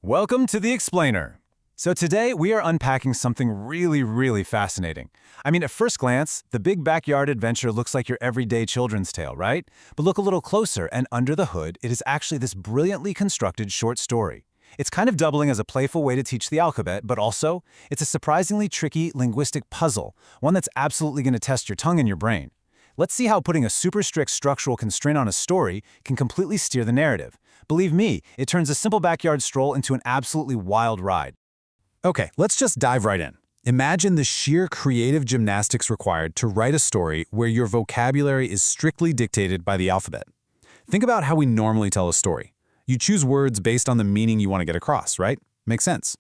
Welcome to The Explainer. So today we are unpacking something really fascinating. I mean, at first glance, the Big Backyard Adventure looks like your everyday children's tale, right? But look a little closer, and under the hood, it is actually this brilliantly constructed short story. It's kind of doubling as a playful way to teach the alphabet, but also, it's a surprisingly tricky linguistic puzzle, one that's absolutely going to test your tongue and your brain. Let's see how putting a super strict structural constraint on a story can completely steer the narrative. Believe me, it turns a simple backyard stroll into an absolutely wild ride. Okay, let's just dive right in. Imagine the sheer creative gymnastics required to write a story where your vocabulary is strictly dictated by the alphabet. Think about how we normally tell a story. You choose words based on the meaning you want to get across, right? Makes sense.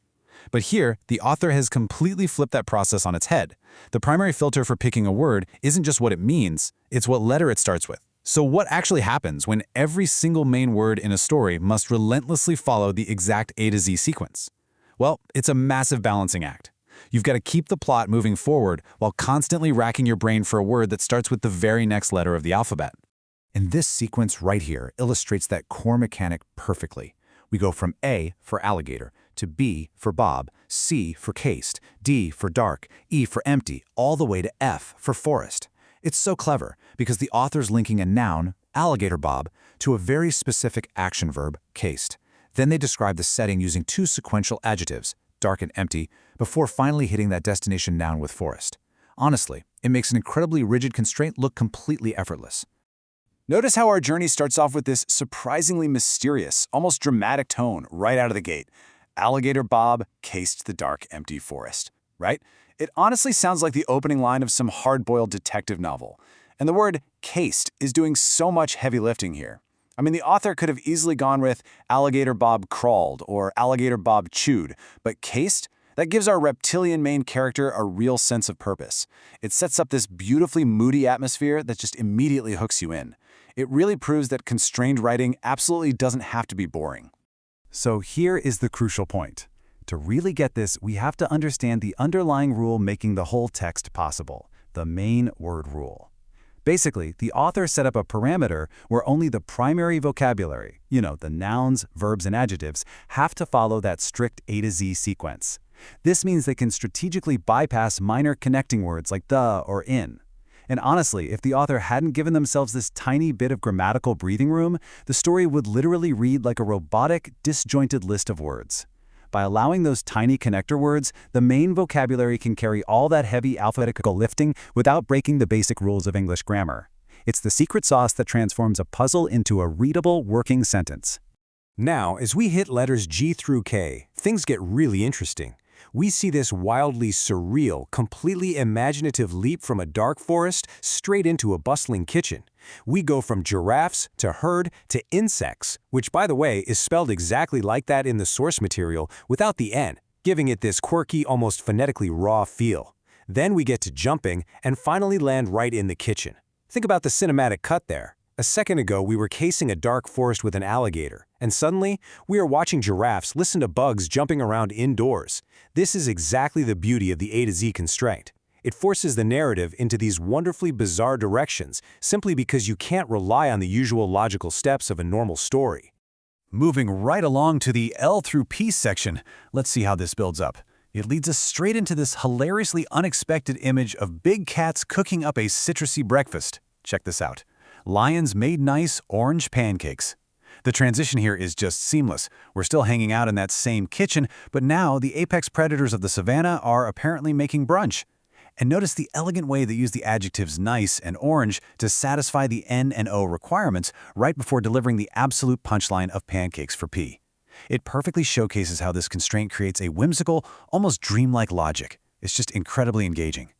But here, the author has completely flipped that process on its head. The primary filter for picking a word isn't just what it means, it's what letter it starts with. So what actually happens when every single main word in a story must relentlessly follow the exact A to Z sequence? Well, it's a massive balancing act. You've got to keep the plot moving forward while constantly racking your brain for a word that starts with the very next letter of the alphabet. And this sequence right here illustrates that core mechanic perfectly. We go from A for alligator to B for Bob, C for cased, D for dark, E for empty, all the way to F for forest. It's so clever because the author's linking a noun, alligator Bob, to a very specific action verb, cased. Then they describe the setting using two sequential adjectives, dark and empty, before finally hitting that destination noun with forest. Honestly, it makes an incredibly rigid constraint look completely effortless. Notice how our journey starts off with this surprisingly mysterious, almost dramatic tone right out of the gate. Alligator Bob cased the dark, empty forest, right? It honestly sounds like the opening line of some hard-boiled detective novel. And the word cased is doing so much heavy lifting here. I mean, the author could have easily gone with Alligator Bob crawled or Alligator Bob chewed, but cased? That gives our reptilian main character a real sense of purpose. It sets up this beautifully moody atmosphere that just immediately hooks you in. It really proves that constrained writing absolutely doesn't have to be boring. So here is the crucial point. To really get this, we have to understand the underlying rule making the whole text possible, the main word rule. Basically, the author set up a parameter where only the primary vocabulary, the nouns, verbs, and adjectives, have to follow that strict A to Z sequence. This means they can strategically bypass minor connecting words like the or in. And honestly, if the author hadn't given themselves this tiny bit of grammatical breathing room, the story would literally read like a robotic, disjointed list of words. By allowing those tiny connector words, the main vocabulary can carry all that heavy alphabetical lifting without breaking the basic rules of English grammar. It's the secret sauce that transforms a puzzle into a readable, working sentence. Now, as we hit letters G through K, things get really interesting. We see this wildly surreal, completely imaginative leap from a dark forest straight into a bustling kitchen. We go from giraffes to herd to insects, which, by the way, is spelled exactly like that in the source material without the N, giving it this quirky, almost phonetically raw feel. Then we get to jumping and finally land right in the kitchen. Think about the cinematic cut there. A second ago, we were casing a dark forest with an alligator, and suddenly, we are watching giraffes listen to bugs jumping around indoors. This is exactly the beauty of the A to Z constraint. It forces the narrative into these wonderfully bizarre directions simply because you can't rely on the usual logical steps of a normal story. Moving right along to the L through P section, let's see how this builds up. It leads us straight into this hilariously unexpected image of big cats cooking up a citrusy breakfast. Check this out. Lions made nice orange pancakes. The transition here is just seamless. We're still hanging out in that same kitchen, but now the apex predators of the savannah are apparently making brunch. And notice the elegant way they use the adjectives nice and orange to satisfy the N and O requirements right before delivering the absolute punchline of pancakes for P. It perfectly showcases how this constraint creates a whimsical, almost dreamlike logic. It's just incredibly engaging.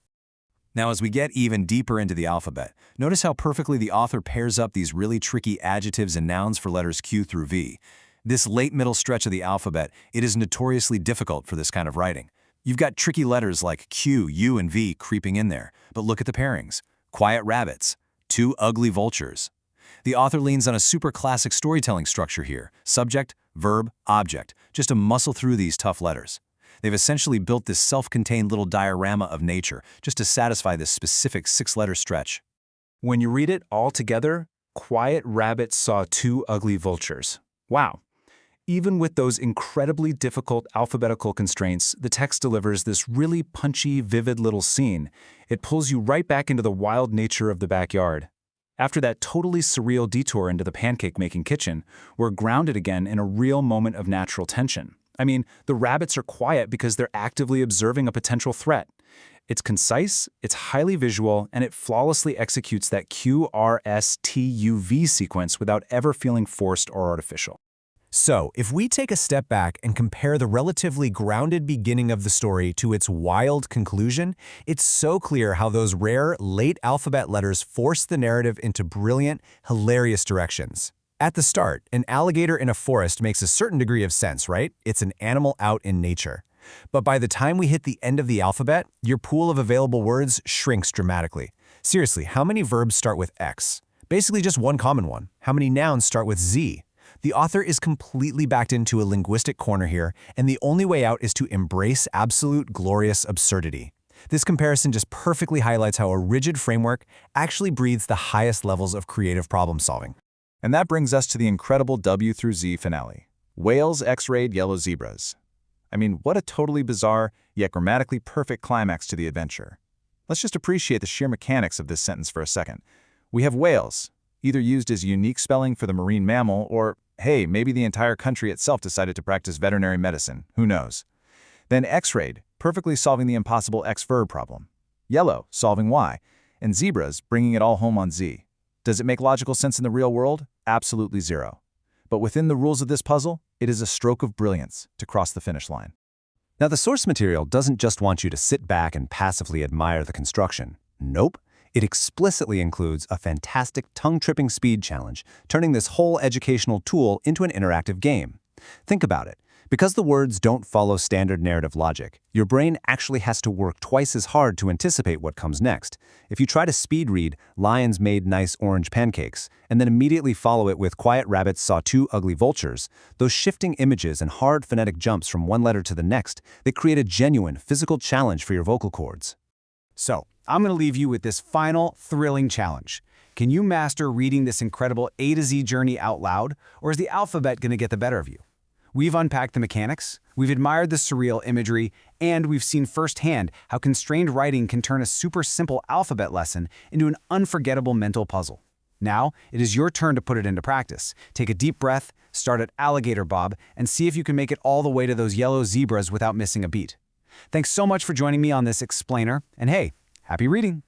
Now, as we get even deeper into the alphabet, notice how perfectly the author pairs up these really tricky adjectives and nouns for letters Q through V. This late middle stretch of the alphabet, it is notoriously difficult for this kind of writing. You've got tricky letters like Q, U, and V creeping in there, but look at the pairings. Quiet rabbits, two ugly vultures. The author leans on a super classic storytelling structure here, subject, verb, object, just to muscle through these tough letters. They've essentially built this self-contained little diorama of nature just to satisfy this specific six-letter stretch. When you read it all together, Quiet rabbit saw two ugly vultures. Wow. Even with those incredibly difficult alphabetical constraints, the text delivers this really punchy, vivid little scene. It pulls you right back into the wild nature of the backyard. After that totally surreal detour into the pancake-making kitchen, we're grounded again in a real moment of natural tension. I mean, the rabbits are quiet because they're actively observing a potential threat. It's concise, it's highly visual, and it flawlessly executes that QRSTUV sequence without ever feeling forced or artificial. So, if we take a step back and compare the relatively grounded beginning of the story to its wild conclusion, it's so clear how those rare, late alphabet letters force the narrative into brilliant, hilarious directions. At the start, an alligator in a forest makes a certain degree of sense, right? It's an animal out in nature. But by the time we hit the end of the alphabet, your pool of available words shrinks dramatically. Seriously, how many verbs start with X? Basically just one common one. How many nouns start with Z? The author is completely backed into a linguistic corner here, and the only way out is to embrace absolute glorious absurdity. This comparison just perfectly highlights how a rigid framework actually breeds the highest levels of creative problem solving. And that brings us to the incredible W through Z finale. Whales X-rayed yellow zebras. I mean, what a totally bizarre, yet grammatically perfect climax to the adventure. Let's just appreciate the sheer mechanics of this sentence for a second. We have whales, either used as unique spelling for the marine mammal or, hey, maybe the entire country itself decided to practice veterinary medicine, who knows. Then X-rayed, perfectly solving the impossible X-verb problem. Yellow, solving Y. And zebras, bringing it all home on Z. Does it make logical sense in the real world? Absolutely zero. But within the rules of this puzzle, it is a stroke of brilliance to cross the finish line. Now, the source material doesn't just want you to sit back and passively admire the construction. Nope. It explicitly includes a fantastic tongue-tripping speed challenge, turning this whole educational tool into an interactive game. Think about it. Because the words don't follow standard narrative logic, your brain actually has to work twice as hard to anticipate what comes next. If you try to speed read "Lions made nice orange pancakes" and then immediately follow it with "Quiet rabbits saw two ugly vultures," those shifting images and hard phonetic jumps from one letter to the next, they create a genuine physical challenge for your vocal cords. So, I'm going to leave you with this final, thrilling challenge. Can you master reading this incredible A to Z journey out loud, or is the alphabet going to get the better of you? We've unpacked the mechanics, we've admired the surreal imagery, and we've seen firsthand how constrained writing can turn a super simple alphabet lesson into an unforgettable mental puzzle. Now, it is your turn to put it into practice. Take a deep breath, start at Alligator Bob, and see if you can make it all the way to those yellow zebras without missing a beat. Thanks so much for joining me on this explainer, and hey, happy reading!